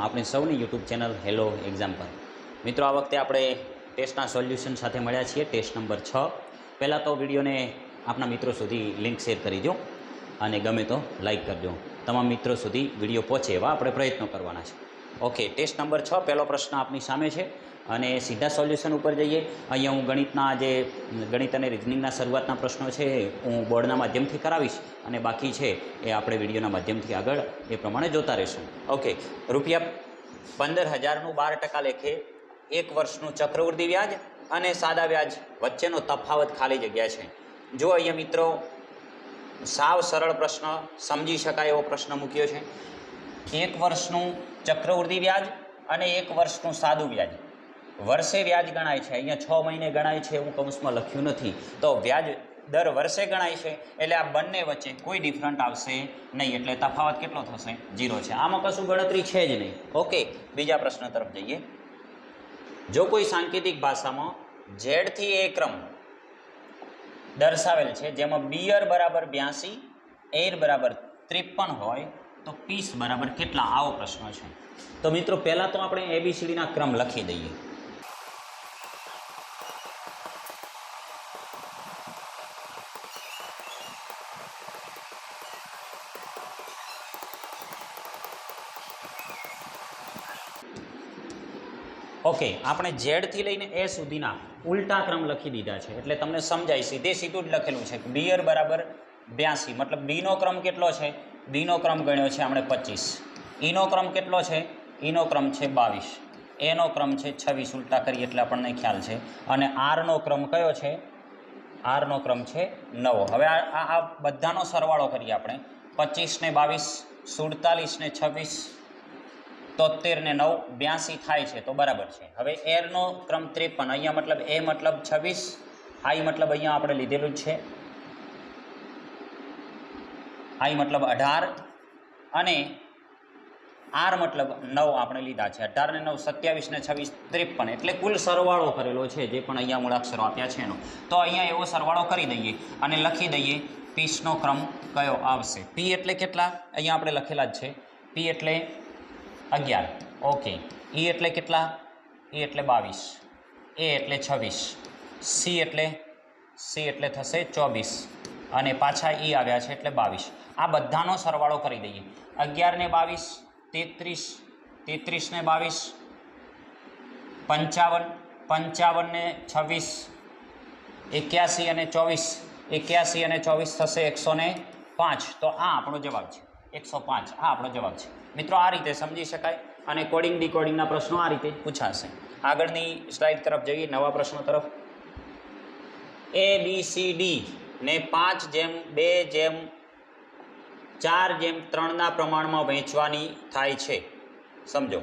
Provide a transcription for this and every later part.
આપણી સૌની YouTube channel hello exam પર મિત્રો, આ વખતે આપણે ટેસ્ટના સોલ્યુશન સાથે મળ્યા છીએ. Test number 6. પહેલાં તો વિડીયોને આપણા મિત્રો સુધી લિંક શેર કરી દો અને ગમે તો લાઈક કરજો. તમામ મિત્રો સુધી વિડીયો પહોંચે એવા આપણે પ્રયત્નો કરવાના છે. ઓકે, ટેસ્ટ નંબર 6 પહેલો પ્રશ્ન આપની સામે છે અને સીધા સોલ્યુશન ઉપર જઈએ. અહીંયા હું ગણિત અને રિઝનિંગના શરૂઆતના પ્રશ્નો છે હું બોર્ડના માધ્યમથી કરાવીશ અને બાકી છે એ આપણે વિડીયોના માધ્યમથી આગળ એ પ્રમાણે જોતા રહીશું. ઓકે, રૂપિયા 15,000નું 12% લેખે એક વર્ષનું ચક્રવૃદ્ધિ વ્યાજ અને સાદા વ્યાજ વચ્ચેનો તફાવત ખાલી જગ્યા છે. જો અહીંયા મિત્રો સાવ સરળ પ્રશ્ન, સમજી શકાય એવો પ્રશ્ન મૂક્યો છે. એક વર્ષનું ચક્રવૃદ્ધિ વ્યાજ અને એક વર્ષનું સાદું વ્યાજ. વર્ષે વ્યાજ ગણાય છે, અહીંયા 6 મહિને ગણાય છે એવું કૌંસમાં લખ્યું નથી, તો વ્યાજ દર વર્ષે ગણાય છે એટલે આ બંને વચ્ચે કોઈ ડિફરન્ટ આવશે નહીં, એટલે તફાવત કેટલો થશે? 0 છે. આમાં કશું ગણતરી છે જ નહીં. ઓકે, બીજા પ્રશ્ન તરફ જઈએ. જો કોઈ સાંકેતિક ભાષામાં ઝેડ થી એ ક્રમ દર્શાવેલ છે જેમાં બિયર બરાબર 82, એર બરાબર 53 હોય તો પીસ બરાબર કેટલા? આવો પ્રશ્ન છે. તો મિત્રો પહેલાં તો આપણે ABCDના ક્રમ લખી દઈએ. ઓકે, આપણે ઝેડથી લઈને એ સુધીના ઉલટા ક્રમ લખી દીધા છે એટલે તમને સમજાય. સીધું જ લખેલું છે કે બિયર બરાબર 82, મતલબ બીનો ક્રમ કેટલો છે? બીનો ક્રમ ગણ્યો છે આપણે 25. ઈનો ક્રમ કેટલો છે? ઈનો ક્રમ છે 22. એનો ક્રમ છે 26. ઉલટા કરીએ એટલે આપણને ખ્યાલ છે. અને આરનો ક્રમ કયો છે? આરનો ક્રમ છે 9. હવે આ બધાનો સરવાળો કરીએ આપણે. 25 ને 22, 47 ને 26, 73 ને 9, 82 થાય છે તો બરાબર છે. હવે એરનો ક્રમ 53. અહીંયા મતલબ એ મતલબ 26, આઈ મતલબ અહીંયા આપણે લીધેલું જ છે, આઈ મતલબ 18 અને આર મતલબ 9 આપણે લીધા છે. 18 ને 9 27 ને 26 53, એટલે કુલ સરવાળો કરેલો છે જે પણ અહીંયા મૂળાક્ષરો આપ્યા છે એનો. તો અહીંયા એવો સરવાળો કરી દઈએ અને લખી દઈએ પીસનો ક્રમ કયો આવશે. પી એટલે કેટલા? અહીંયા આપણે લખેલા જ છે. પી એટલે 11. ઓકે, ઈ એટલે કેટલા? ઈ એટલે 22, એ એટલે 26, સી એટલે થશે 24 અને પાછા ઈ આવ્યા છે એટલે 22. આ બધાનો સરવાળો કરી દઈએ. 11 ને 22 33, 33 ને 22 55, 55 ને 26 81 અને 24, 81 અને 24 થશે 105. તો આ આપણો જવાબ છે. 105 આ આપણો જવાબ છે. મિત્રો આ રીતે સમજી શકાય અને કોડિંગ ડીકોડિંગના પ્રશ્નો આ રીતે પૂછાશે. આગળની સ્લાઇડ તરફ જઈએ, નવા પ્રશ્નો તરફ. ABCD ને 5:2:4:3 પ્રમાણમાં વહેંચવાની થાય છે. સમજો.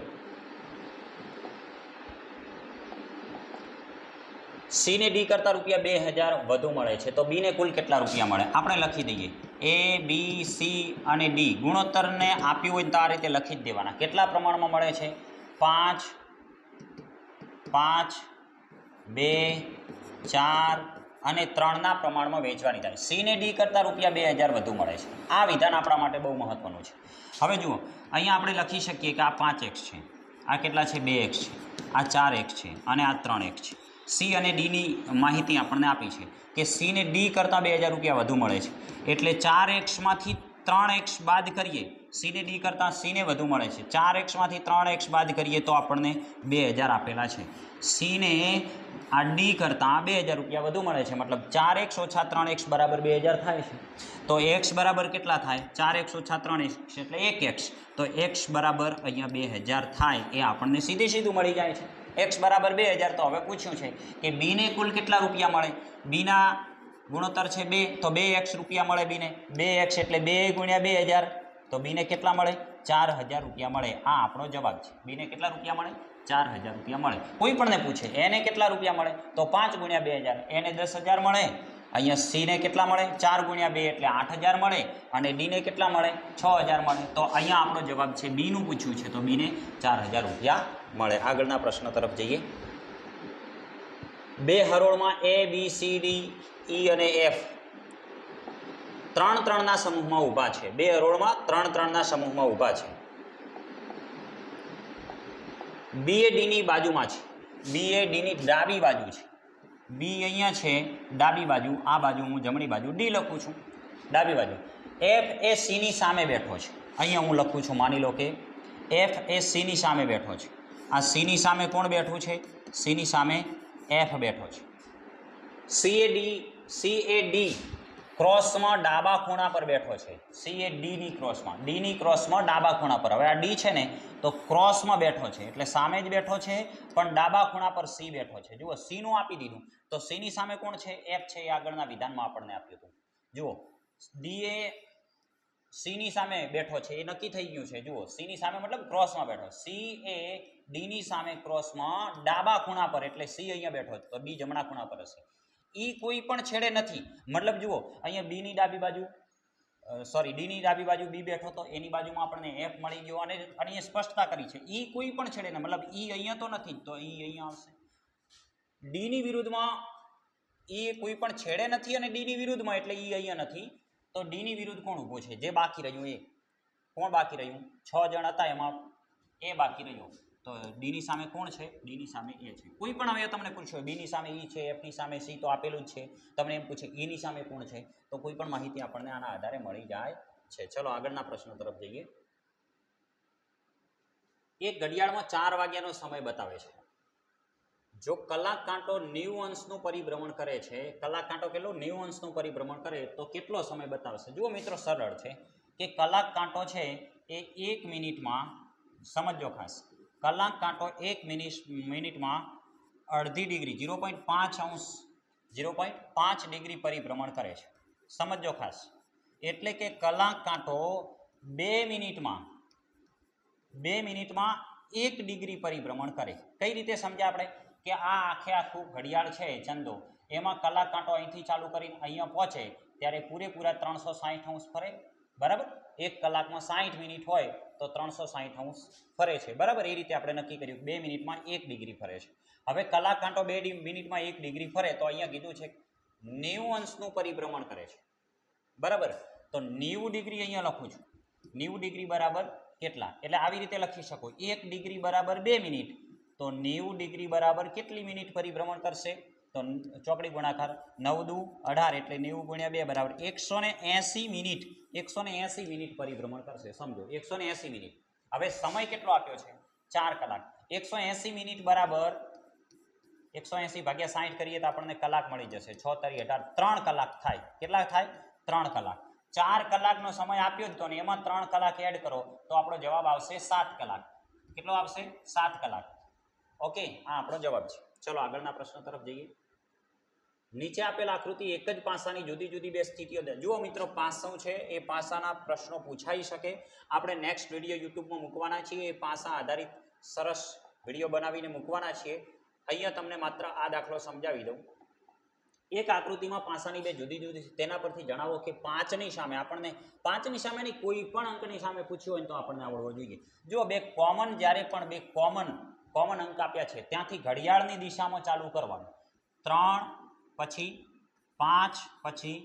સી ને ડી કરતાં રૂપિયા 2,000 વધુ મળે છે તો બી ને કુલ કેટલા રૂપિયા મળે? આપણે લખી દઈએ. A, B, C અને D ગુણોત્તરને આપ્યું હોય તો આ રીતે લખી જ દેવાના. કેટલા પ્રમાણમાં મળે છે? 5, 2, 4 અને 3ના પ્રમાણમાં વેચવાની થાય. સી ને ડી કરતાં રૂપિયા 2,000 વધુ મળે છે. આ વિધાન આપણા માટે બહુ મહત્વનું છે. હવે જુઓ, અહીંયા આપણે લખી શકીએ કે આ 5x છે, આ કેટલા છે? 2x છે, આ 4x છે અને આ 3x છે. સી અને ડીની માહિતી આપણને આપી છે કે સી ને ડી કરતાં 2,000 રૂપિયા વધુ મળે છે એટલે 4xમાંથી 3x બાદ કરીએ. સી ને ડી કરતાં સી ને વધુ મળે છે, 4xમાંથી 3x બાદ કરીએ તો આપણને 2,000 આપેલા છે. સી ને આ ડી કરતાં 2,000 રૂપિયા વધુ મળે છે, મતલબ 4x ઓછા 3x બરાબર 2,000 થાય છે. તો x બરાબર કેટલા થાય? 4x ઓછા 3x એટલે 1x. તો x બરાબર અહીંયા 2,000 થાય એ આપણને સીધું મળી જાય છે. x બરાબર 2,000. તો હવે પૂછ્યું છે કે બી ને કુલ કેટલા રૂપિયા મળે? બીના ગુણોત્તર છે 2 તો 2x રૂપિયા મળે બીને. 2x એટલે 2 ગુણ્યા 2,000 તો બીને કેટલા મળે? 4,000 રૂપિયા મળે. આ આપણો જવાબ છે. બીને કેટલા રૂપિયા મળે? 4,000 રૂપિયા મળે. કોઈ પણને પૂછે એને કેટલા રૂપિયા મળે તો 5 ગુણ્યા 2,000 એને 10,000 મળે. અહીંયા સી ને કેટલા મળે? 4 ગુણ્યા 2 એટલે 8,000 મળે અને ડી ને કેટલા મળે? 6,000 મળે. તો અહીંયા આપણો જવાબ છે બીનું પૂછ્યું છે તો બીને 4,000 રૂપિયા મળે. આગળના પ્રશ્ન તરફ જઈએ. બે હરોળમાં A B C D E અને F ત્રણ ત્રણના સમૂહમાં ઊભા છે. બે હરોળમાં ત્રણ ત્રણના સમૂહમાં ઊભા છે. B એ D ની બાજુમાં છે. B એ D ની ડાબી બાજુ છે. B અહીંયા છે ડાબી બાજુ, આ બાજુ હું જમણી બાજુ D લખું છું, ડાબી બાજુ. F એ C ની સામે બેઠો છે. અહીંયા હું લખું છું, માની લો કે F એ C ની સામે બેઠો છે. આ C ની સામે કોણ બેઠું છે? C ની સામે F બેઠો છે. C એ D ક્રોસમાં ડાબા ખૂણા પર બેઠો છે. C એ D ની ક્રોસમાં, D ની ક્રોસમાં ડાબા ખૂણા પર. હવે આ D છે ને તો ક્રોસમાં બેઠો છે એટલે સામે જ બેઠો છે, પણ ડાબા ખૂણા પર C બેઠો છે. જુઓ C નું આપી દીધું તો C ની સામે કોણ છે? F છે. એ આગળના વિધાનમાં આપણને આપ્યું હતું. જુઓ D એ C ની સામે બેઠો છે એ નક્કી થઈ ગયું છે. જુઓ C ની સામે મતલબ ક્રોસમાં બેઠો. C એ D ની સામે ક્રોસમાં ડાબા ખૂણા પર એટલે C અહીંયા બેઠો છે તો D જમણા ખૂણા પર હશે. E કોઈ પણ છેડે નથી, મતલબ જુઓ અહીંયા B ની ડાબી બાજુ D ની ડાબી બાજુ B બેઠો તો એની બાજુમાં આપણને F મળી ગયો અને અહીંયા સ્પષ્ટતા કરી છે. E કોઈ પણ છેડે ને મતલબ E અહીંયા તો નથી તો E અહીંયા આવશે. D ની વિરુદ્ધમાં E કોઈ પણ છેડે નથી અને D ની વિરુદ્ધમાં એટલે E અહીંયા નથી તો D ની વિરુદ્ધ કોણ ઊભું છે? જે બાકી રહ્યું એ. કોણ બાકી રહ્યું? 6 જણ હતા એમાં એ બાકી રહ્યો તો D ની સામે કોણ છે? D ની સામે એ છે. કોઈ પણ હવે તમને પૂછ્યો B ની સામે E છે, F ની સામે C તો આપેલું જ છે. તમને એમ પૂછે E ની સામે કોણ છે તો કોઈ પણ માહિતી આપણને આના આધારે મળી જાય છે. ચલો આગળના પ્રશ્ન તરફ જઈએ. એક ઘડિયાળમાં 4 વાગ્યાનો સમય બતાવે છે. જો કલાક કાંટો 90 અંશનું પરિભ્રમણ કરે છે, કલાક કાંટો કેટલો 90 અંશનું પરિભ્રમણ કરે તો કેટલો સમય બતાવશે? જુઓ મિત્રો સરળ છે કે કલાક કાંટો છે એ 1 મિનિટમાં, સમજો ખાસ, કલાક કાંટો 1 મિનિટમાં અડધી ડિગ્રી 0.5 અંશ 0.5 ડિગ્રી પરિભ્રમણ કરે છે. સમજો ખાસ. એટલે કે કલાક કાંટો 2 મિનિટમાં 1 ડિગ્રી પરિભ્રમણ કરે. કઈ રીતે સમજ્યા આપણે? કે આ આખું ઘડિયાળ છે ચંદો, એમાં કલાક કાંટો અહીંથી ચાલુ કરીને અહીંયા પહોંચે ત્યારે પૂરેપૂરા 360 અંશ ફરે. બરાબર? 1 કલાકમાં 60 મિનિટ હોય તો 360 અંશ ફરે છે. બરાબર? એ રીતે આપણે નક્કી કર્યું 2 મિનિટમાં 1 ડિગ્રી ફરે છે. હવે કલાક કાંટો 2 મિનિટમાં 1 ડિગ્રી ફરે તો અહીંયા કીધું છે 90 અંશનું પરિભ્રમણ કરે છે. બરાબર? તો 90 ડિગ્રી અહીંયા લખું છું. 90 ડિગ્રી બરાબર કેટલા? એટલે આવી રીતે લખી શકો 1 ડિગ્રી બરાબર 2 મિનિટ તો 90 ડિગ્રી બરાબર કેટલી મિનિટ પરિભ્રમણ કરશે? તો ચોકડી ગુણાકાર 9 દુ 18 એટલે 90 ગુણ્યા 2 બરાબર 180 મિનિટ. 180 મિનિટ પરિભ્રમણ કરશે. સમજો 180 મિનિટ. હવે સમય કેટલો આપ્યો છે? 4 કલાક. 180 મિનિટ બરાબર 180 ભાગ્યા 60 કરીએ તો આપણને કલાક મળી જશે. 6 તારી 18 3 કલાક થાય. કેટલા થાય? 3 કલાક. 4 કલાકનો સમય આપ્યો જ તો ને એમાં 3 કલાક એડ કરો તો આપણો જવાબ આવશે 7 કલાક. કેટલો આવશે? 7 કલાક. ઓકે, આ આપણો જવાબ છે. ચલો આગળના પ્રશ્ન તરફ જઈએ. નીચે આપેલ આકૃતિ એક જ પાસાની જુદી જુદી બે સ્થિતિઓ દે. જુઓ મિત્રો, પાસું છે એ પાસાના પ્રશ્નો પૂછાઈ શકે. આપણે નેક્સ્ટ વિડીયો યુટ્યુબમાં મૂકવાના છીએ. એ પાસા આધારિત સરસ વિડીયો બનાવીને મૂકવાના છીએ. અહીંયા તમને માત્ર આ દાખલો સમજાવી દઉં. એક આકૃતિમાં પાસાની બે જુદી જુદી, તેના પરથી જણાવો કે 5ની સામે આપણને 5ની સામેની કોઈ પણ અંકની સામે પૂછ્યું હોય તો આપણને આવડવો જોઈએ. જુઓ, બે કોમન, જ્યારે પણ બે કોમન અંક આપ્યા છે ત્યાંથી ઘડિયાળની દિશામાં ચાલુ કરવાનું. 3 પછી 5 પછી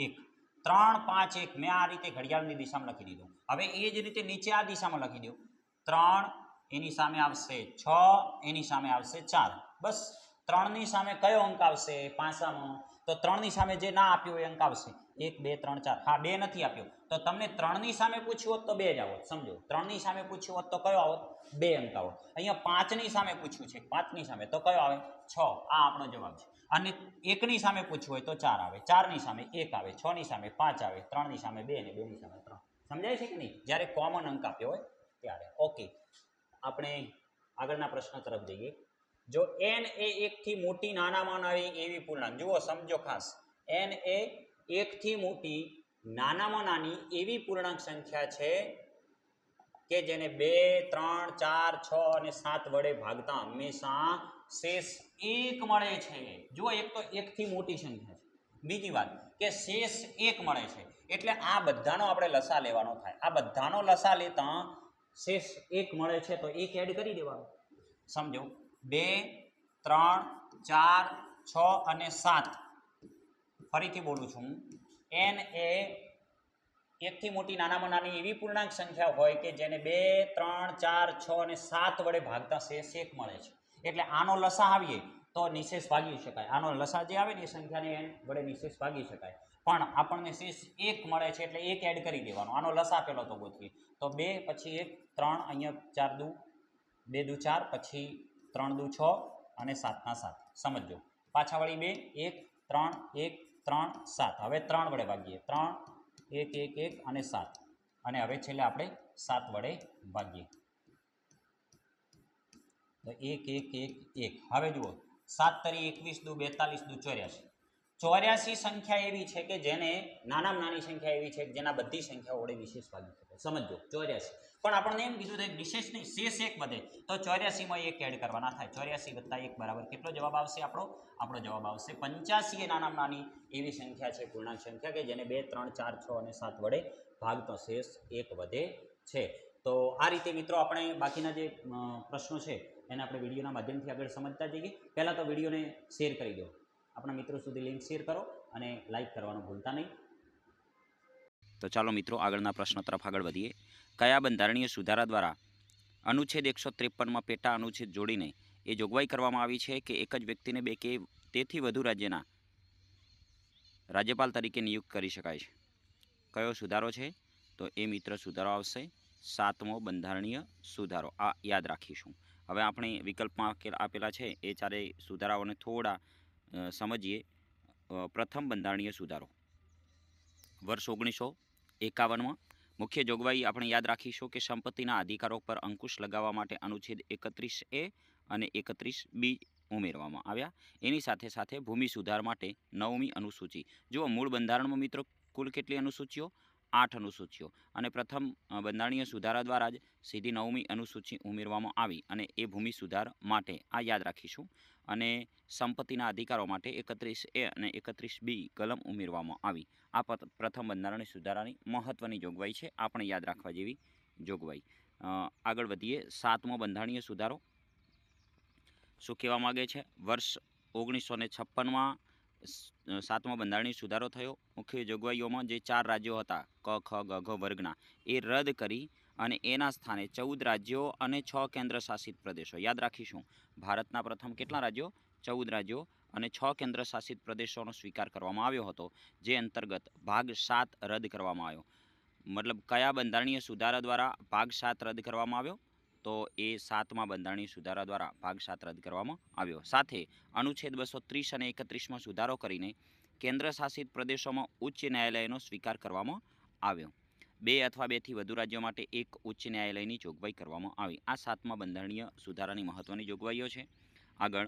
1. 3 5 1 મેં આ રીતે ઘડિયાળની દિશામાં લખી દીધું. હવે એ જ રીતે નીચે આ દિશામાં લખી દો. 3 એની સામે આવશે 6, એની સામે આવશે 4. બસ 3ની સામે કયો અંક આવશે પાસામાં? તો 3ની સામે જે ના આપ્યો એ અંક આવશે. 1 2 3 4. હા, 2 નથી આપ્યો તો તમને 3ની સામે પૂછ્યું હોત તો 2 જ આવત. સમજો, 3ની સામે પૂછ્યું હોત તો કયો આવત? 2 અંક આવત. અહીંયા 5ની સામે પૂછ્યું છે, 5ની સામે તો કયો આવે? 6. આ આપણો જવાબ છે. અને 1ની સામે પૂછ્યું હોય તો 4 આવે, 4ની સામે 1 આવે, 6ની સામે 5 આવે, 3ની સામે 2 અને 2ની સામે 3. સમજાય છે કે નહીં? જ્યારે કોમન અંક આપ્યો હોય ત્યારે. ઓકે, આપણે આગળના પ્રશ્ન તરફ જઈએ. જો n એ 1 થી મોટી નાનામાં નાની એવી પૂર્ણાંક, જુઓ સમજો ખાસ, n એ 1 થી મોટી નાનામાં નાની એવી પૂર્ણાંક સંખ્યા છે કે જેને 2 3 4 6 અને 7 વડે ભાગતા હંમેશા શેષ 1 મળે છે. જુઓ, એક તો 1 થી મોટી સંખ્યા છે. બીજી વાત કે શેષ 1 મળે છે એટલે આ બધાનો આપણે લસા લેવાનો થાય. આ બધાનો લસા લેતા શેષ 1 મળે છે તો 1 એડ કરી દેવાનો. સમજો, 2 3 4 6 અને 7, ફરીથી બોલું છું, n એ એકથી મોટી નાનામાં નાની એવી પૂર્ણાંક સંખ્યા હોય કે જેને 2, 3, 4, 6 અને 7 વડે ભાગતા શેષ 1 મળે છે. એટલે આનો લસા આવીએ તો નિશેષ ભાગી શકાય. આનો લસા જે આવે ને એ સંખ્યાને n વડે નિશેષ ભાગી શકાય. પણ આપણને શેષ 1 મળે છે એટલે 1 એડ કરી દેવાનો. આનો લસા પેલો તો ગોતીએ તો 2 પછી 1 3, અહીંયા 4 દુ 2 દુ 4, પછી 3 દુ 6 અને 7 ના 7. સમજો પાછા વળી 2 1 3 1 3 7. હવે 3 વડે ભાગીએ 3 1 1 1 અને 7, અને હવે છેલ્લે આપણે 7 વડે ભાગીએ તો 1 1 1 1. હવે જુઓ 7 તરી 21 દુ 42 દુ 84. 84 સંખ્યા એવી છે કે જેને નાનામાં નાની સંખ્યા એવી છે કે જેના બધી સંખ્યાઓ વડે વિશેષ ભાગી શકાય. સમજો 84. પણ આપણને એમ કીધું કે વિશેષ નહીં, શેષ 1 વધે તો 84 માં 1 એડ કરવાના થાય. 84 + 1 બરાબર કેટલો જવાબ આવશે આપણો જવાબ આવશે 85. એ નાનામાં નાની એવી સંખ્યા છે, પૂર્ણાંક સંખ્યા કે જેને 2 3 4 6 અને 7 વડે ભાગતો શેષ 1 વધે છે. તો આ રીતે મિત્રો આપણે બાકીના જે પ્રશ્નો છે એને આપણે વિડીયોના માધ્યમથી આગળ સમજતા જઈએ. પહેલાં તો વિડીયોને શેર કરી દો, આપણા મિત્રો સુધી લિંક શેર કરો અને લાઈક કરવાનું ભૂલતા નહીં. તો ચાલો મિત્રો આગળના પ્રશ્ન તરફ આગળ વધીએ. કયા બંધારણીય સુધારા દ્વારા અનુચ્છેદ 153માં પેટા અનુચ્છેદ જોડીને એ જોગવાઈ કરવામાં આવી છે કે એક જ વ્યક્તિને 2 કે તેથી વધુ રાજ્યના રાજ્યપાલ તરીકે નિયુક્ત કરી શકાય છે? કયો સુધારો છે? તો એ મિત્ર સુધારો આવશે 7મો બંધારણીય સુધારો. આ યાદ રાખીશું. હવે આપણે વિકલ્પમાં આપેલા છે એ ચારેય સુધારાઓને થોડા સમજીએ. પ્રથમ બંધારણીય સુધારો વર્ષ 1951માં મુખ્ય જોગવાઈ આપણે યાદ રાખીશું કે સંપત્તિના અધિકારો પર અંકુશ લગાવવા માટે અનુચ્છેદ 31A અને 31B ઉમેરવામાં આવ્યા. એની સાથે સાથે ભૂમિ સુધાર માટે 9મી અનુસૂચિ. જુઓ મૂળ બંધારણમાં મિત્રો કુલ કેટલી અનુસૂચિઓ? 8 અનુસૂચિઓ, અને પ્રથમ બંધારણીય સુધારા દ્વારા જ સીધી 9મી અનુસૂચિ ઉમેરવામાં આવી અને એ ભૂમિ સુધાર માટે આ યાદ રાખીશું. અને સંપત્તિના અધિકારો માટે 31A અને 31B કલમ ઉમેરવામાં આવી. આ પ્રથમ બંધારણીય સુધારાની મહત્ત્વની જોગવાઈ છે, આપણે યાદ રાખવા જેવી જોગવાઈ. આગળ વધીએ. 7મો બંધારણીય સુધારો શું કહેવા માગે છે? વર્ષ 1956માં 7મો બંધારણીય સુધારો થયો. મુખ્ય જોગવાઈઓમાં જે 4 રાજ્યો હતા ક ખ ગ ઘ વર્ગના એ રદ કરી અને એના સ્થાને 14 રાજ્યો અને 6 કેન્દ્ર શાસિત પ્રદેશો. યાદ રાખીશું, ભારતના પ્રથમ કેટલા રાજ્યો? 14 રાજ્યો અને 6 કેન્દ્ર શાસિત પ્રદેશોનો સ્વીકાર કરવામાં આવ્યો હતો, જે અંતર્ગત ભાગ 7 રદ કરવામાં આવ્યો. મતલબ કયા બંધારણીય સુધારા દ્વારા ભાગ 7 રદ કરવામાં આવ્યો? તો એ 7મા બંધારણીય સુધારા દ્વારા ભાગ 7 રદ કરવામાં આવ્યો. સાથે અનુચ્છેદ 230 અને 31માં સુધારો કરીને કેન્દ્ર શાસિત પ્રદેશોમાં ઉચ્ચ ન્યાયાલયનો સ્વીકાર કરવામાં આવ્યો. 2 અથવા 2થી વધુ રાજ્યો માટે એક ઉચ્ચ ન્યાયાલયની જોગવાઈ કરવામાં આવી. આ 7મા બંધારણીય સુધારાની મહત્ત્વની જોગવાઈઓ છે. આગળ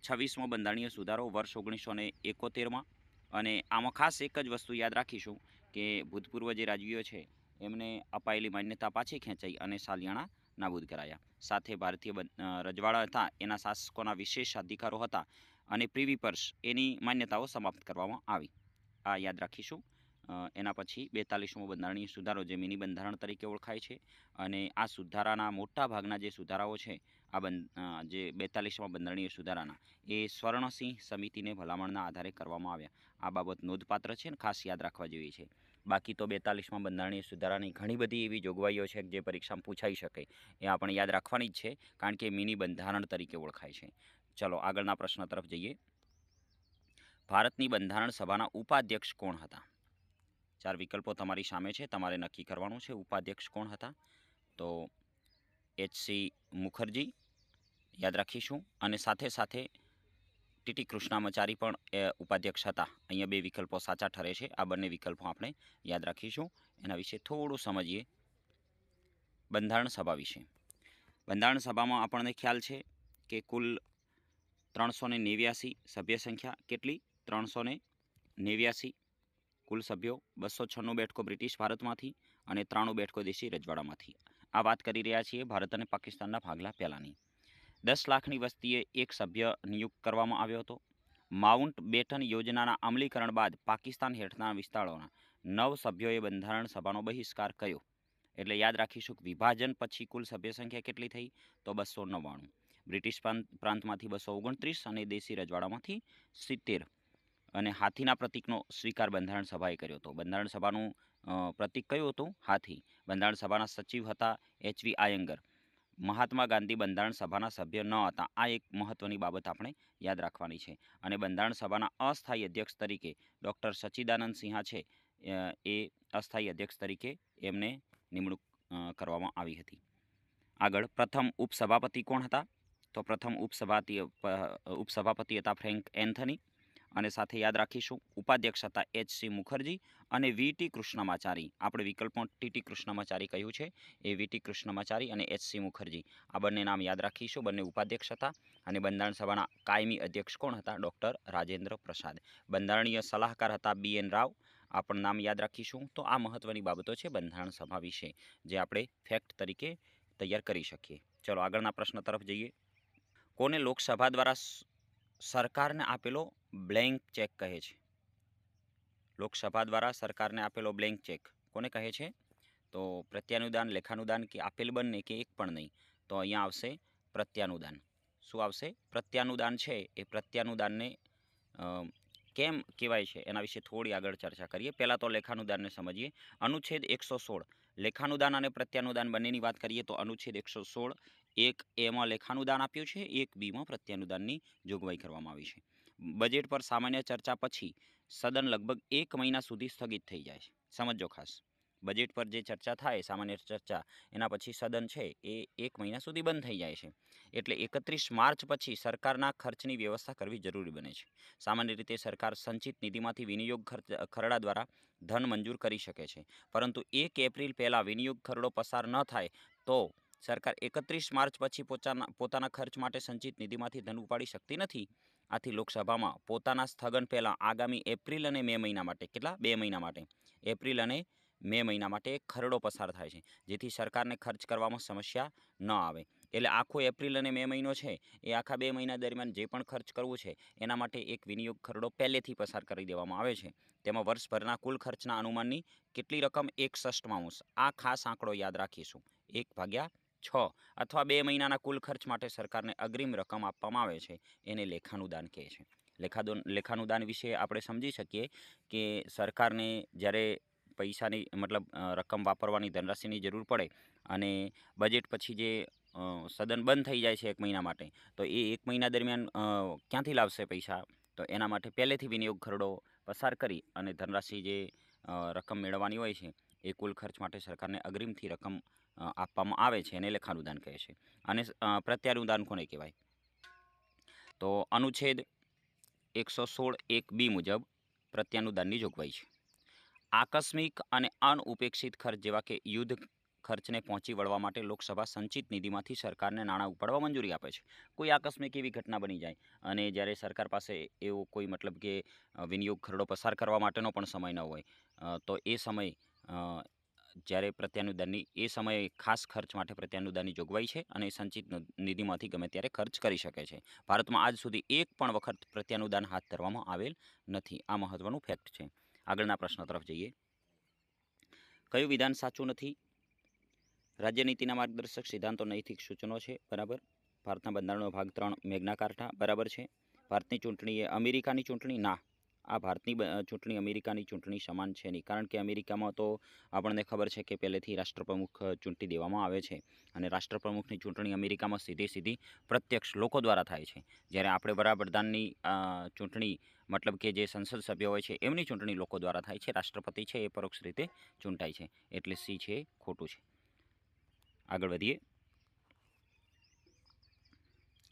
26મો બંધારણીય સુધારો વર્ષ 1971માં, અને આમાં ખાસ એક જ વસ્તુ યાદ રાખીશું કે ભૂતપૂર્વ જે રાજ્યો છે એમને અપાયેલી માન્યતા પાછી ખેંચાઈ અને સાલિયાણા નાબૂદ કરાયા. સાથે ભારતીય રજવાડા હતા એના શાસકોના વિશેષ અધિકારો હતા અને પ્રીવી પર્સ એની માન્યતાઓ સમાપ્ત કરવામાં આવી. આ યાદ રાખીશું. એના પછી 42મો બંધારણીય સુધારો જે મિની બંધારણ તરીકે ઓળખાય છે, અને આ સુધારાના મોટા ભાગના જે સુધારાઓ છે આ જે 42મા બંધારણીય સુધારાના એ સ્વર્ણસિંહ સમિતિને ભલામણના આધારે કરવામાં આવ્યા. આ બાબત નોંધપાત્ર છે ને ખાસ યાદ રાખવા જેવી છે. બાકી તો 42મા બંધારણીય સુધારાની ઘણી બધી એવી જોગવાઈઓ છે જે પરીક્ષામાં પૂછાઈ શકે, એ આપણે યાદ રાખવાની જ છે, કારણ કે મિની બંધારણ તરીકે ઓળખાય છે. ચલો આગળના પ્રશ્ન તરફ જઈએ. ભારતની બંધારણ સભાના ઉપાધ્યક્ષ કોણ હતા? 4 વિકલ્પો તમારી સામે છે, તમારે નક્કી કરવાનું છે ઉપાધ્યક્ષ કોણ હતા. તો H.C. મુખર્જી યાદ રાખીશું, અને સાથે સાથે ટી.ટી. કૃષ્ણામાચારી પણ ઉપાધ્યક્ષ હતા. અહીંયા 2 વિકલ્પો સાચા ઠરે છે. આ બંને વિકલ્પો આપણે યાદ રાખીશું. એના વિશે થોડું સમજીએ બંધારણ સભા વિશે. બંધારણ સભામાં આપણને ખ્યાલ છે કે કુલ 389 સભ્ય સંખ્યા. કેટલી? 389 કુલ સભ્યો. 296 બેઠકો બ્રિટિશ ભારતમાંથી અને 93 બેઠકો દેશી રજવાડામાંથી. આ વાત કરી રહ્યા છીએ ભારત અને પાકિસ્તાનના ભાગલા પહેલાંની. 10 લાખની વસ્તીએ એક સભ્ય નિયુક્ત કરવામાં આવ્યો હતો. માઉન્ટ બેટન યોજનાના અમલીકરણ બાદ પાકિસ્તાન હેઠળના વિસ્તારોના 9 સભ્યોએ બંધારણ સભાનો બહિષ્કાર કર્યો. એટલે યાદ રાખીશું કે વિભાજન પછી કુલ સભ્ય સંખ્યા કેટલી થઈ? તો 299. બ્રિટિશ પ્રાંતમાંથી 229 અને દેશી રજવાડામાંથી 70 અને હાથીના પ્રતીકનો સ્વીકાર બંધારણ સભાએ કર્યો હતો. બંધારણ સભાનું પ્રતીક કયું હતું? હાથી. બંધારણ સભાના સચિવ હતા HV આયંગર. મહાત્મા ગાંધી બંધારણ સભાના સભ્ય ન હતા. આ એક મહત્વની બાબત આપણે યાદ રાખવાની છે. અને બંધારણ સભાના અસ્થાયી અધ્યક્ષ તરીકે ડૉક્ટર સચ્ચિદાનંદ સિન્હા છે, એ અસ્થાયી અધ્યક્ષ તરીકે એમને નિમણૂક કરવામાં આવી હતી. આગળ પ્રથમ ઉપસભાપતિ કોણ હતા? તો પ્રથમ ઉપસભાપતિ હતા ફ્રેન્ક એન્થની. અને સાથે યાદ રાખીશું ઉપાધ્યક્ષ હતા HC મુખર્જી અને VT કૃષ્ણમાચારી. આપણે વિકલ્પમાં TT કૃષ્ણમાચારી કહ્યું છે, એ VT કૃષ્ણમાચારી અને HC મુખર્જી, આ બંને નામ યાદ રાખીશું. બંને ઉપાધ્યક્ષ હતા. અને બંધારણ સભાના કાયમી અધ્યક્ષ કોણ હતા? ડૉક્ટર રાજેન્દ્ર પ્રસાદ. બંધારણીય સલાહકાર હતા BN રાવ. આ પણ નામ યાદ રાખીશું. તો આ મહત્વની બાબતો છે બંધારણ સભા વિશે, જે આપણે ફેક્ટ તરીકે તૈયાર કરી શકીએ. ચલો આગળના પ્રશ્ન તરફ જઈએ. કોને લોકસભા દ્વારા સરકારને આપેલો બ્લેન્ક ચેક કહે છે? લોકસભા દ્વારા સરકારને આપેલો બ્લેન્ક ચેક કોને કહે છે? તો પ્રત્યાનુદાન, લેખાનુદાન કે આપેલ બંને કે એક પણ નહીં? તો અહીંયા આવશે પ્રત્યાનુદાન. શું આવશે? પ્રત્યાનુદાન છે એ પ્રત્યાનુદાનને કેમ કહેવાય છે એના વિશે થોડી આગળ ચર્ચા કરીએ. પહેલાં તો લેખાનુદાનને સમજીએ. અનુચ્છેદ 116 લેખાનુદાન અને પ્રત્યાનુદાન બંનેની વાત કરીએ તો અનુચ્છેદ 116 એક એમાં લેખાનુદાન આપ્યું છે, એક બીમાં પ્રત્યાનુદાનની જોગવાઈ કરવામાં આવી છે. બજેટ પર સામાન્ય ચર્ચા પછી સદન લગભગ 1 મહિના સુધી સ્થગિત થઈ જાય છે. સમજો ખાસ, બજેટ પર જે ચર્ચા થાય સામાન્ય ચર્ચા, એના પછી સદન છે એ 1 મહિના સુધી બંધ થઈ જાય છે. એટલે 31 માર્ચ પછી સરકારના ખર્ચની વ્યવસ્થા કરવી જરૂરી બને છે. સામાન્ય રીતે સરકાર સંચિત નિધિમાંથી વિનિયોગ ખરડા દ્વારા ધન મંજૂર કરી શકે છે, પરંતુ 1 એપ્રિલ પહેલાં વિનિયોગ ખરડો પસાર ન થાય તો સરકાર 31 માર્ચ પછી પોતાના ખર્ચ માટે સંચિત નિધિમાંથી ધન ઉપાડી શકતી નથી. આથી લોકસભામાં પોતાના સ્થગન પહેલાં આગામી એપ્રિલ અને મે મહિના માટે, કેટલા? 2 મહિના માટે, એપ્રિલ અને મે મહિના માટે એક ખરડો પસાર થાય છે, જેથી સરકારને ખર્ચ કરવામાં સમસ્યા ન આવે. એટલે આખો એપ્રિલ અને મે મહિનો છે એ આખા 2 મહિના દરમિયાન જે પણ ખર્ચ કરવું છે એના માટે એક વિનિયોગ ખરડો પહેલેથી પસાર કરી દેવામાં આવે છે. તેમાં વર્ષભરના કુલ ખર્ચના અનુમાનની કેટલી રકમ? 1/6. આ ખાસ આંકડો યાદ રાખીશું. 1/6 અથવા 2 મહિનાના કુલ ખર્ચ માટે સરકારને અગ્રિમ રકમ આપવામાં આવે છે, એને લેખાનુદાન કહે છે. લેખાનુદાન વિશે આપણે સમજી શકીએ કે સરકારને જ્યારે પૈસાની મતલબ રકમ વાપરવાની, ધનરાશિની જરૂર પડે અને બજેટ પછી જે સદન બંધ થઈ જાય છે 1 મહિના માટે, તો એ 1 મહિના દરમિયાન ક્યાંથી લાવશે પૈસા? તો એના માટે પહેલેથી વિનિયોગ ખરડો પસાર કરી અને ધનરાશિ જે રકમ મેળવવાની હોય છે એ કુલ ખર્ચ માટે સરકારને અગ્રિમથી રકમ આપવામાં આવે છે, એને લેખાનુદાન કહે છે. અને પ્રત્યાનુદાન કોને કહેવાય? તો અનુચ્છેદ 116(1)B મુજબ પ્રત્યાનુદાનની જોગવાઈ છે. આકસ્મિક અને અનઉપેક્ષિત ખર્ચ જેવા કે યુદ્ધ ખર્ચને પહોંચી વળવા માટે લોકસભા સંચિત નિધિમાંથી સરકારને નાણાં ઉપાડવા મંજૂરી આપે છે. કોઈ આકસ્મિક એવી ઘટના બની જાય અને જ્યારે સરકાર પાસે એવો કોઈ મતલબ કે વિનિયોગ ખરડો પસાર કરવા માટેનો પણ સમય ન હોય, તો એ સમય જ્યારે પ્રત્યાનુદાનની એ સમયે ખાસ ખર્ચ માટે પ્રત્યાનુદાનની જોગવાઈ છે અને સંચિત નિધિમાંથી ગમે ત્યારે ખર્ચ કરી શકે છે. ભારતમાં આજ સુધી એક પણ વખત પ્રત્યાનુદાન હાથ ધરવામાં આવેલ નથી. આ મહત્વનું ફેક્ટ છે. આગળના પ્રશ્ન તરફ જઈએ. કયું વિધાન સાચું નથી? રાજ્યનીતિના માર્ગદર્શક સિદ્ધાંતો નૈતિક સૂચનો છે, બરાબર. ભારતના બંધારણનો ભાગ 3 મેગ્ના કાર્ટા, બરાબર છે. ભારતની ચૂંટણી એ અમેરિકાની ચૂંટણી? ના, આ ભારતની ચૂંટણી અમેરિકાની ચૂંટણી સમાન છે નહીં, કારણ કે અમેરિકામાં તો આપણને ખબર છે કે પહેલેથી રાષ્ટ્રપ્રમુખ ચૂંટી દેવામાં આવે છે અને રાષ્ટ્રપ્રમુખની ચૂંટણી અમેરિકામાં સીધી પ્રત્યક્ષ લોકો દ્વારા થાય છે. જ્યારે આપણે વડાપ્રધાનની ચૂંટણી મતલબ કે જે સંસદ સભ્ય હોય છે એમની ચૂંટણી લોકો દ્વારા થાય છે. રાષ્ટ્રપતિ છે એ પરોક્ષ રીતે ચૂંટાય છે. એટલે સી છે ખોટું છે. આગળ વધીએ.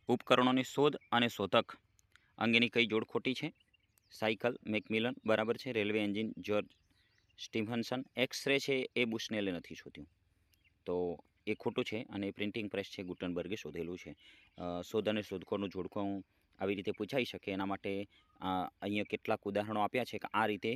ઉપકરણોની શોધ અને શોધક અંગેની કઈ જોડ ખોટી છે? સાયકલ મેકમિલન, બરાબર છે. Railway engine George Stephenson. X-ray છે એ બુશનેલે નથી શોધ્યું, તો એ ખોટું છે. અને પ્રિન્ટિંગ પ્રેસ છે ગુટનબર્ગે શોધેલું છે. શોધ અને શોધખોળનું જોડકું આવી રીતે પૂછાઈ શકે એના માટે અહીંયા કેટલાક ઉદાહરણો આપ્યા છે કે આ રીતે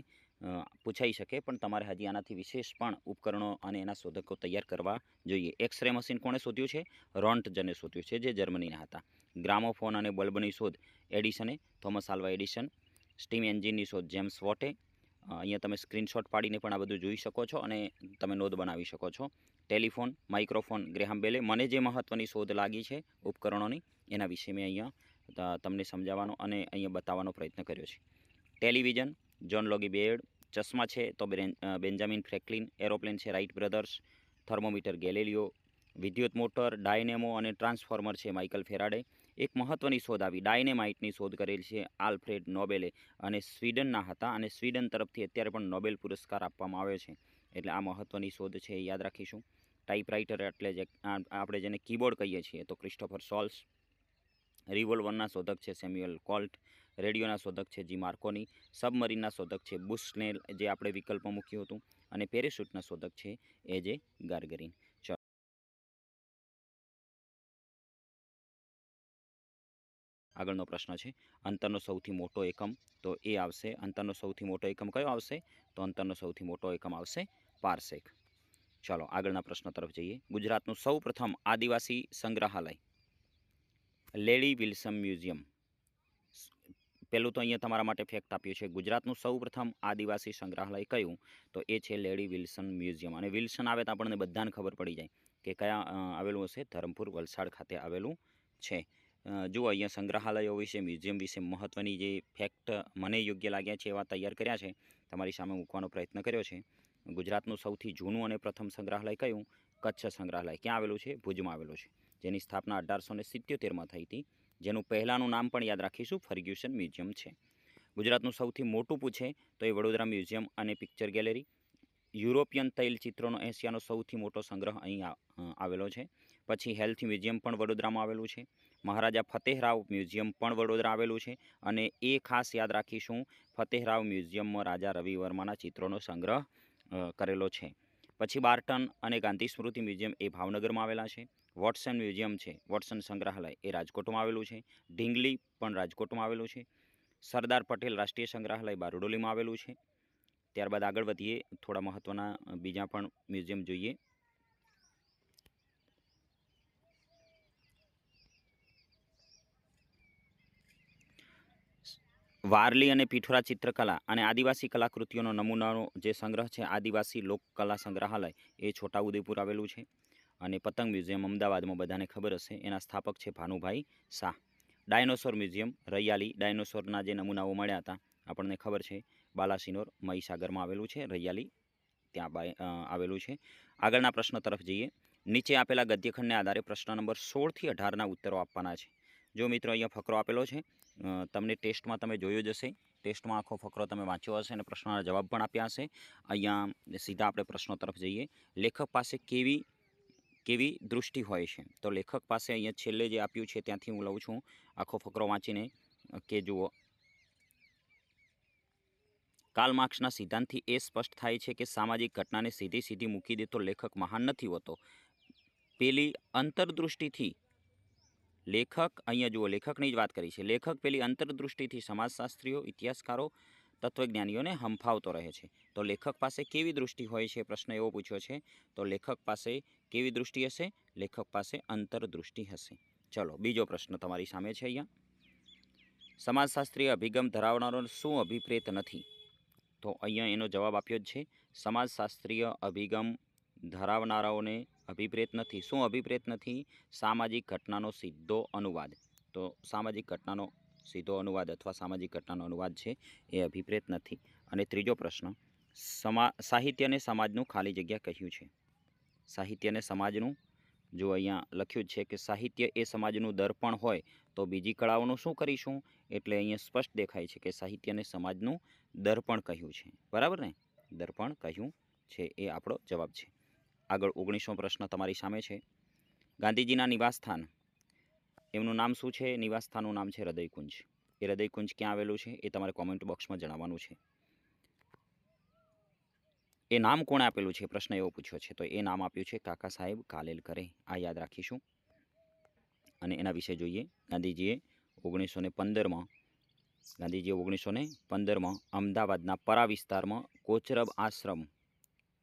પૂછાઈ શકે, પણ તમારે હજી આનાથી વિશેષ પણ ઉપકરણો અને એના શોધકો તૈયાર કરવા જોઈએ. એક્સરે મશીન કોણે શોધ્યું છે? રોન્ટજને શોધ્યું છે, જે જર્મનીના હતા. ગ્રામોફોન અને બલ્બની શોધ એડિસને, થોમસ આલ્વા એડિસન. સ્ટીમ એન્જિનની શોધ જેમ્સ વોટે. અહીંયા તમે સ્ક્રીનશોટ પાડીને પણ આ બધું જોઈ શકો છો અને તમે નોંધ બનાવી શકો છો. ટેલિફોન, માઇક્રોફોન ગ્રેહામ બેલે. મને જે મહત્ત્વની શોધ લાગી છે ઉપકરણોની એના વિશે મેં અહીંયા તમને સમજાવવાનો અને અહીંયા બતાવવાનો પ્રયત્ન કર્યો છે. ટેલિવિઝન જ્હોન લોગી બેર્ડ, ચશ્મા છે તો બેન્જામિન ફ્રેન્કલિન, એરોપ્લેન છે રાઇટ બ્રધર્સ, થર્મોમીટર ગેલેલિયો, વિદ્યુત મોટર, ડાયનેમો અને ટ્રાન્સફોર્મર છે માઇકલ ફેરાડે. એક મહત્ત્વની શોધ આવી, ડાયનેમાઇટની શોધ કરેલી છે આલ્ફ્રેડ નોબેલે અને સ્વીડનના હતા અને સ્વીડન તરફથી અત્યારે પણ નોબેલ પુરસ્કાર આપવામાં આવે છે. એટલે આ મહત્ત્વની શોધ છે એ યાદ રાખીશું. ટાઈપરાઇટર એટલે જે આપણે જેને કીબોર્ડ કહીએ છીએ તો ક્રિસ્ટોફર સોલ્સ. રિવોલ્વરના શોધક છે સેમ્યુઅલ કોલ્ટ. રેડિયોના શોધક છે જી માર્કોની. સબમરીનના શોધક છે બુશનેલ, જે આપણે વિકલ્પમાં મૂક્યું હતું. અને પેરેશૂટના શોધક છે એ જે ગાર્ગરીન. આગળનો પ્રશ્ન છે અંતરનો સૌથી મોટો એકમ, તો એ આવશે અંતરનો સૌથી મોટો એકમ કયો આવશે? તો અંતરનો સૌથી મોટો એકમ આવશે પારસેક. ચાલો આગળના પ્રશ્ન તરફ જઈએ. ગુજરાતનું સૌપ્રથમ આદિવાસી સંગ્રહાલય, લેડી વિલ્સન મ્યુઝિયમ. પહેલું તો અહીંયા તમારા માટે ફેક્ટ આપ્યું છે, ગુજરાતનું સૌપ્રથમ આદિવાસી સંગ્રહાલય કયું? તો એ છે લેડી વિલ્સન મ્યુઝિયમ. અને વિલ્સન આવે તો આપણને બધાને ખબર પડી જાય કે કયા આવેલું હશે. ધરમપુર વલસાડ ખાતે આવેલું છે. જુઓ અહીંયા સંગ્રહાલયો વિશે, મ્યુઝિયમ વિશે મહત્ત્વની જે ફેક્ટ મને યોગ્ય લાગ્યા છે એવા તૈયાર કર્યા છે, તમારી સામે મૂકવાનો પ્રયત્ન કર્યો છે. ગુજરાતનું સૌથી જૂનું અને પ્રથમ સંગ્રહાલય કયું? કચ્છ સંગ્રહાલય. ક્યાં આવેલું છે? ભુજમાં આવેલું છે. જેની સ્થાપના 1877માં થઈ હતી. જેનું પહેલાંનું નામ પણ યાદ રાખીશું, ફર્ગ્યુસન મ્યુઝિયમ છે. ગુજરાતનું સૌથી મોટું પૂછે તો એ વડોદરા મ્યુઝિયમ અને પિક્ચર ગેલેરી. યુરોપિયન તૈલચિત્રોનો એશિયાનો સૌથી મોટો સંગ્રહ અહીં આવેલો છે. પછી હેલ્થ મ્યુઝિયમ પણ વડોદરામાં આવેલું છે. મહારાજા ફતેહરાવ મ્યુઝિયમ પણ વડોદરા આવેલું છે. અને એ ખાસ યાદ રાખીશું, ફતેહરાવ મ્યુઝિયમમાં રાજા રવિ વર્માના ચિત્રોનો સંગ્રહ કરેલો છે. પછી બાર્ટન અને ગાંધી સ્મૃતિ મ્યુઝિયમ એ ભાવનગરમાં આવેલા છે. વોટસન મ્યુઝિયમ છે, વોટસન સંગ્રહાલય એ રાજકોટમાં આવેલું છે. ઢીંગલી પણ રાજકોટમાં આવેલું છે. સરદાર પટેલ રાષ્ટ્રીય સંગ્રહાલય બારડોલીમાં આવેલું છે. ત્યારબાદ આગળ વધીએ, થોડા મહત્ત્વના બીજા પણ મ્યુઝિયમ જોઈએ. વારલી અને પીઠોરા ચિત્રકલા અને આદિવાસી કલાકૃતિઓનો નમૂનાનો જે સંગ્રહ છે આદિવાસી લોકકલા સંગ્રહાલય એ છોટાઉદેપુર આવેલું છે. અને પતંગ મ્યુઝિયમ અમદાવાદમાં બધાને ખબર હશે, એના સ્થાપક છે ભાનુભાઈ શાહ. ડાયનોસોર મ્યુઝિયમ રૈયાલી, ડાયનોસોરના જે નમૂનાઓ મળ્યા હતા આપણને ખબર છે, બાલાસિનોર મહીસાગરમાં આવેલું છે. રૈયાલી ત્યાં આવેલું છે. આગળના પ્રશ્ન તરફ જઈએ. નીચે આપેલા ગદ્યખંડને આધારે પ્રશ્ન નંબર 16 થી 18ના ઉત્તરો આપવાના છે. જો મિત્રો અહીંયા ફકરો આપેલો છે, તમને ટેસ્ટમાં તમે જોયો જ હશે. ટેસ્ટમાં આખો ફકરો તમે વાંચ્યો હશે અને પ્રશ્નના જવાબ પણ આપ્યા હશે. અહીંયા સીધા આપણે પ્રશ્નો તરફ જઈએ. લેખક પાસે કેવી દૃષ્ટિ હોય છે? તો લેખક પાસે અહીંયા છેલ્લે જે આપ્યું છે ત્યાંથી હું લઉં છું આખો ફકરો વાંચીને, કે જુઓ, કાર્લ માર્ક્સના સિદ્ધાંતથી એ સ્પષ્ટ થાય છે કે સામાજિક ઘટનાને સીધી મૂકી દેતો લેખક મહાન નથી હોતો. પેલી અંતરદૃષ્ટિથી લેખક, અહીંયા જુઓ લેખકની જ વાત કરી છે, લેખક પેલી અંતરદૃષ્ટિથી સમાજશાસ્ત્રીઓ, ઇતિહાસકારો, તત્વજ્ઞાનીઓને હંફાવતો રહે છે. તો લેખક પાસે કેવી દૃષ્ટિ હોય છે? પ્રશ્ન એવો પૂછ્યો છે. તો લેખક પાસે કેવી દૃષ્ટિ હશે? લેખક પાસે અંતરદૃષ્ટિ હશે. ચલો બીજો પ્રશ્ન તમારી સામે છે. અહીંયા સમાજશાસ્ત્રીય અભિગમ ધરાવનારો શું અભિપ્રેત નથી? તો અહીંયા એનો જવાબ આપ્યો જ છે, સમાજશાસ્ત્રીય અભિગમ ધરાવનારાઓને અભિપ્રેત નથી. શું અભિપ્રેત નથી? સામાજિક ઘટનાનો સીધો અનુવાદ. તો સામાજિક ઘટનાનો સીધો અનુવાદ અથવા સામાજિક ઘટનાનો અનુવાદ છે એ અભિપ્રેત નથી. અને ત્રીજો પ્રશ્ન, સાહિત્યને સમાજનું ખાલી જગ્યા કહ્યું છે. સાહિત્યને સમાજનું, જો અહીંયા લખ્યું છે કે સાહિત્ય એ સમાજનું દર્પણ હોય તો બીજી કળાઓનું શું કરીશું? એટલે અહીંયા સ્પષ્ટ દેખાય છે કે સાહિત્યને સમાજનું દર્પણ કહ્યું છે. બરાબર ને? દર્પણ કહ્યું છે એ આપણો જવાબ છે. આગળ 19મો પ્રશ્ન તમારી સામે છે. ગાંધીજીના નિવાસસ્થાન, એમનું નામ શું છે? નિવાસસ્થાનનું નામ છે હૃદયકુંજ. એ હૃદયકુંજ ક્યાં આવેલું છે એ તમારે કોમેન્ટ બોક્સમાં જણાવવાનું છે. એ નામ કોણે આપેલું છે? પ્રશ્ન એવો પૂછ્યો છે. તો એ નામ આપ્યું છે કાકા સાહેબ કાલેલકરે. આ યાદ રાખીશું. અને એના વિશે જોઈએ. ગાંધીજીએ 1915માં અમદાવાદના પરા વિસ્તારમાં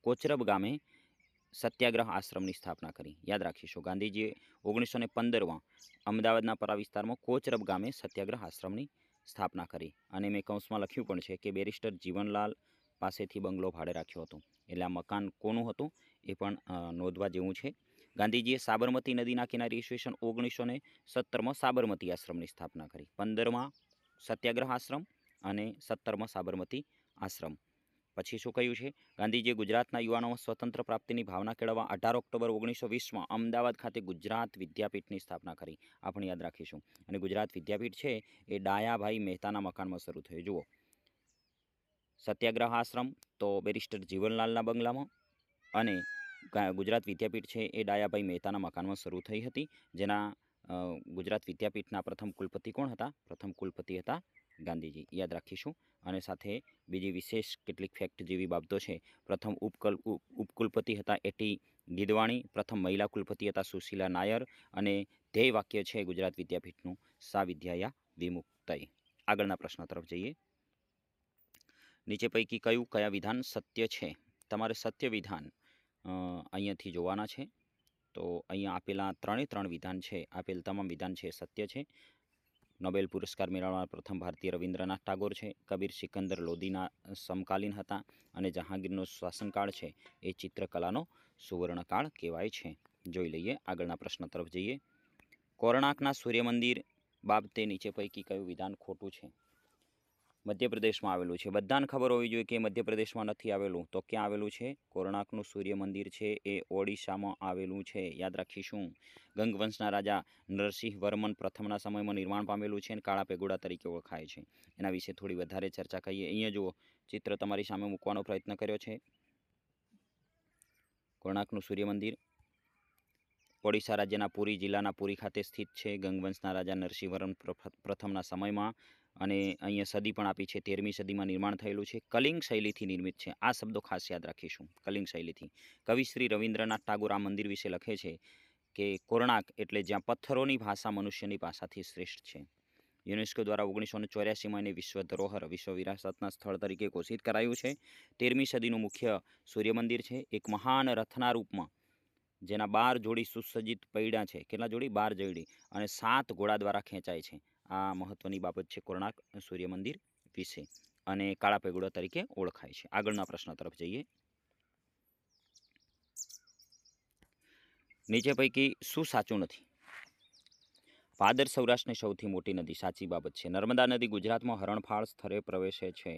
કોચરબ ગામે સત્યાગ્રહ આશ્રમની સ્થાપના કરી. યાદ રાખીશું. ગાંધીજીએ 1915માં અમદાવાદના પરા વિસ્તારમાં કોચરબ ગામે સત્યાગ્રહ આશ્રમની સ્થાપના કરી. અને મેં કૌંસમાં લખ્યું પણ છે કે બેરિસ્ટર જીવનલાલ પાસેથી બંગલો ભાડે રાખ્યો હતો. એટલે આ મકાન કોનું હતું એ પણ નોંધવા જેવું છે. ગાંધીજીએ સાબરમતી નદીના કિનારે ઈસવીસન 1917માં સાબરમતી આશ્રમની સ્થાપના કરી. 15માં સત્યાગ્રહ આશ્રમ અને 17માં સાબરમતી આશ્રમ. પછી શું કહ્યું છે? ગાંધીજીએ ગુજરાતના યુવાનોમાં સ્વતંત્ર પ્રાપ્તિની ભાવના કેળવવા 18 ઓક્ટોબર 1920માં અમદાવાદ ખાતે ગુજરાત વિદ્યાપીઠની સ્થાપના કરી. આ પણ યાદ રાખીશું. અને ગુજરાત વિદ્યાપીઠ છે એ ડાયાભાઈ મહેતાના મકાનમાં શરૂ થયું. જુઓ, સત્યાગ્રહ આશ્રમ તો બેરિસ્ટર જીવનલાલના બંગલામાં, અને ગુજરાત વિદ્યાપીઠ છે એ ડાયાભાઈ મહેતાના મકાનમાં શરૂ થઈ હતી. જેના ગુજરાત વિદ્યાપીઠના પ્રથમ કુલપતિ કોણ હતા? પ્રથમ કુલપતિ હતા ગાંધીજી. યાદ રાખીશું. અને સાથે બીજી વિશેષ કેટલીક ફેક્ટ જેવી બાબતો છે. પ્રથમ ઉપકુલપતિ હતા એટી ગીદવાણી, પ્રથમ મહિલા કુલપતિ હતા સુશીલા નાયર, અને ધ્યેય વાક્ય છે ગુજરાત વિદ્યાપીઠનું, સા વિદ્યાયા વિમુક્તય. આગળના પ્રશ્ન તરફ જઈએ. નીચે પૈકી કયા વિધાન સત્ય છે? તમારે સત્ય વિધાન અહીંયાથી જોવાના છે. તો અહીંયા આપેલા 3 વિધાન છે, આપેલ તમામ વિધાન છે સત્ય છે. નોબેલ પુરસ્કાર મેળવનાર પ્રથમ ભારતીય રવિન્દ્રનાથ ટાગોર છે. કબીર સિકંદર લોધીના સમકાલીન હતા. અને જહાંગીરનો શાસનકાળ છે એ ચિત્રકલાનો સુવર્ણકાળ કહેવાય છે. જોઈ લઈએ, આગળના પ્રશ્ન તરફ જઈએ. કોર્ણાકના સૂર્યમંદિર બાબતે નીચે પૈકી કયું વિધાન ખોટું છે? મધ્યપ્રદેશમાં આવેલું છે. બધાને ખબર હોવી જોઈએ કે મધ્યપ્રદેશમાં નથી આવેલું. તો ક્યાં આવેલું છે? કોર્ણાકનું સૂર્ય મંદિર છે એ ઓડિશામાં આવેલું છે. યાદ રાખીશું. ગંગવંશના રાજા નરસિંહ વર્મન પ્રથમના સમયમાં નિર્માણ પામેલું છે અને કાળા પેગોડા તરીકે ઓળખાય છે. એના વિશે થોડી વધારે ચર્ચા કરીએ. અહીંયા જુઓ, ચિત્ર તમારી સામે મૂકવાનો પ્રયત્ન કર્યો છે. કોર્ણાકનું સૂર્ય મંદિર ઓડિશા રાજ્યના પુરી જિલ્લાના પુરી ખાતે સ્થિત છે. ગંગવંશના રાજા નરસિંહ વર્મન પ્રથમના સમયમાં, અને અહીંયા સદી પણ આપી છે. 13મી સદીમાં નિર્માણ થયેલું છે. કલિંગ શૈલીથી નિર્મિત છે. આ શબ્દો ખાસ યાદ રાખીશું. કલિંગ શૈલીથી. કવિ શ્રી રવિન્દ્રનાથ ટાગોર આ મંદિર વિશે લખે છે કે કોર્ણાક એટલે જ્યાં પથ્થરોની ભાષા મનુષ્યની ભાષાથી શ્રેષ્ઠ છે. યુનેસ્કો દ્વારા 1984માં એને વિશ્વ ધરોહર, વિશ્વ વિરાસતના સ્થળ તરીકે ઘોષિત કરાયું છે. 13મી સદીનું મુખ્ય સૂર્ય મંદિર છે. એક મહાન રથના રૂપમાં, જેના 12 જોડી સુસજ્જિત પૈડા છે. કેટલા જોડી? 12 જોડી. અને 7 ઘોડા દ્વારા ખેંચાય છે. આ મહત્વની બાબત છે કોર્ણાક સૂર્ય મંદિર વિશે, અને કાળા પેગોડા તરીકે ઓળખાય છે. આગળના પ્રશ્ન તરફ જઈએ. નીચે પૈકી શું સાચું નથી? ભાદર સૌરાષ્ટ્રની સૌથી મોટી નદી. સાચી બાબત છે. નર્મદા નદી ગુજરાતમાં હરણફાળ સ્તરે પ્રવેશે છે.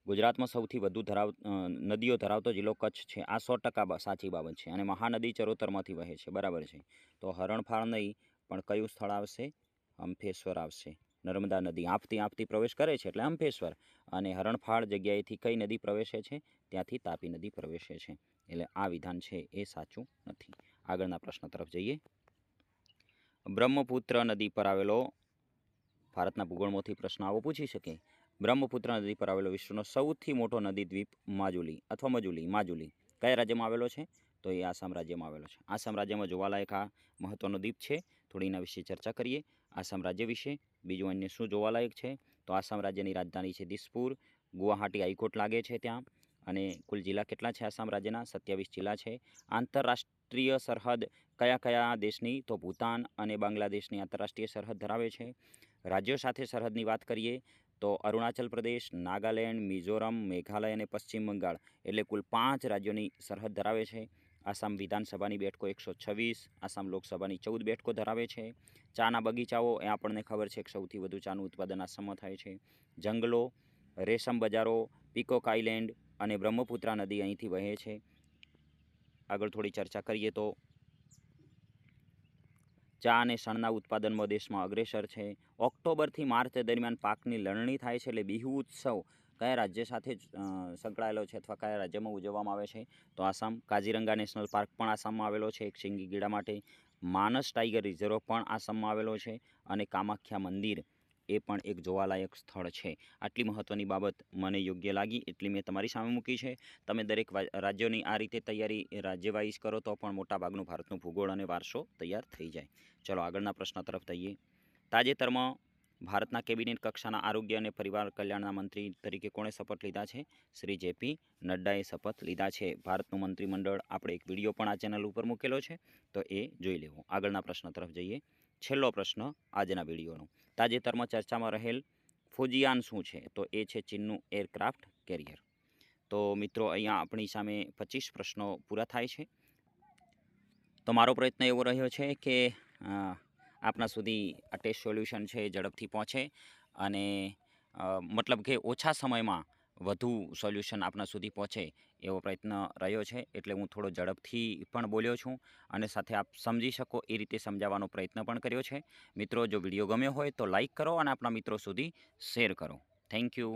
ગુજરાતમાં સૌથી વધુ નદીઓ ધરાવતો જિલ્લો કચ્છ છે. આ 100% સાચી બાબત છે. અને મહાનદી ચરોતરમાંથી વહે છે. બરાબર છે. તો હરણફાળ નહીં, પણ કયું સ્થળ આવશે? હંફેશ્વર આવશે. નર્મદા નદી આંફતી પ્રવેશ કરે છે એટલે હંફેશ્વર, અને હરણફાળ જગ્યાએથી કઈ નદી પ્રવેશે છે? ત્યાંથી તાપી નદી પ્રવેશે છે. એટલે આ વિધાન છે એ સાચું નથી. આગળના પ્રશ્ન તરફ જઈએ. બ્રહ્મપુત્ર નદી પર આવેલો, ભારતના ભૂગોળમાંથી પ્રશ્ન આવો પૂછી શકે. બ્રહ્મપુત્ર નદી પર આવેલો વિશ્વનો સૌથી મોટો નદી દ્વીપ માજુલી અથવા માજુલી કયા રાજ્યમાં આવેલો છે? તો એ આસામ રાજ્યમાં આવેલો છે. આસામ રાજ્યમાં જોવાલાયક આ મહત્વનો દ્વીપ છે. થોડી એના વિશે ચર્ચા કરીએ. આસામ રાજ્ય વિશે બીજું અન્ય શું જોવાલાયક છે? તો આસામ રાજ્યની રાજધાની છે દિસપુર. ગુવાહાટી હાઈકોર્ટ લાગે છે ત્યાં. અને કુલ જિલ્લા કેટલા છે આસામ રાજ્યના? 27 જિલ્લા છે. આંતરરાષ્ટ્રીય સરહદ કયા દેશની? તો ભૂતાન અને બાંગ્લાદેશની આંતરરાષ્ટ્રીય સરહદ ધરાવે છે. રાજ્યો સાથે સરહદની વાત કરીએ તો અરુણાચલ પ્રદેશ, નાગાલેન્ડ, મિઝોરમ, મેઘાલય અને પશ્ચિમ બંગાળ, એટલે કુલ 5 રાજ્યોની સરહદ ધરાવે છે. આસામ વિધાનસભાની બેઠકો 126, આસામ લોકસભાની 14 બેઠકો ધરાવે છે. ચાના બગીચાઓ એ આપણને ખબર છે કે સૌથી વધુ ચાનું ઉત્પાદન આસામમાં થાય છે. જંગલો, રેશમ બજારો, પીકોક આઇલેન્ડ અને બ્રહ્મપુત્રા નદી અહીંથી વહે છે. આગળ થોડી ચર્ચા કરીએ તો ચા અને શણના ઉત્પાદનમાં દેશમાં અગ્રેસર છે. ઓક્ટોબરથી માર્ચ દરમિયાન પાકની લણણી થાય છે. એટલે બિહુ ઉત્સવ કયા રાજ્ય સાથે સંકળાયેલો છે અથવા કયા રાજ્યમાં ઉજવવામાં આવે છે? તો આસામ. કાઝીરંગા નેશનલ પાર્ક પણ આસામમાં આવેલો છે એક શીંગી ગીડા માટે. માનસ ટાઈગર રિઝર્વ પણ આસામમાં આવેલો છે. અને કામાખ્યા મંદિર એ પણ એક જોવાલાયક સ્થળ છે. આટલી મહત્ત્વની બાબત મને યોગ્ય લાગી એટલી મેં તમારી સામે મૂકી છે. તમે દરેક રાજ્યોની આ રીતે તૈયારી રાજ્ય વાઇઝ કરો તો પણ મોટાભાગનું ભારતનું ભૂગોળ અને વારસો તૈયાર થઈ જાય. ચલો આગળના પ્રશ્ન તરફ જઈએ. તાજેતરમાં ભારતના કેબિનેટ કક્ષાના આરોગ્ય અને પરિવાર કલ્યાણના મંત્રી તરીકે કોણે શપથ લીધા છે? શ્રી જેપી નડ્ડાએ શપથ લીધા છે. ભારતનું મંત્રીમંડળ આપણે એક વિડીયો પણ આ ચેનલ ઉપર મૂકેલો છે, તો એ જોઈ લેવો. આગળના પ્રશ્ન તરફ જઈએ. છેલ્લો પ્રશ્ન આજના વિડીયોનો. તાજેતરમાં ચર્ચામાં રહેલ ફુજિયાન શું છે? તો એ છે ચીનનું એરક્રાફ્ટ કેરિયર. તો મિત્રો અહીંયા આપણી સામે 25 પ્રશ્નો પૂરા થાય છે. તો મારો પ્રયત્ન એવો રહ્યો છે કે આપના સુધી આ ટેસ્ટ સોલ્યુશન છે એ ઝડપથી પહોંચે અને મતલબ કે ઓછા સમયમાં વધુ સોલ્યુશન આપના સુધી પહોંચે એવો પ્રયત્ન રહ્યો છે. એટલે હું થોડો ઝડપથી પણ બોલ્યો છું અને સાથે આપ સમજી શકો એ રીતે સમજાવવાનો પ્રયત્ન પણ કર્યો છે. મિત્રો જો વિડીયો ગમ્યો હોય તો લાઈક કરો અને આપણા મિત્રો સુધી શેર કરો. Thank you.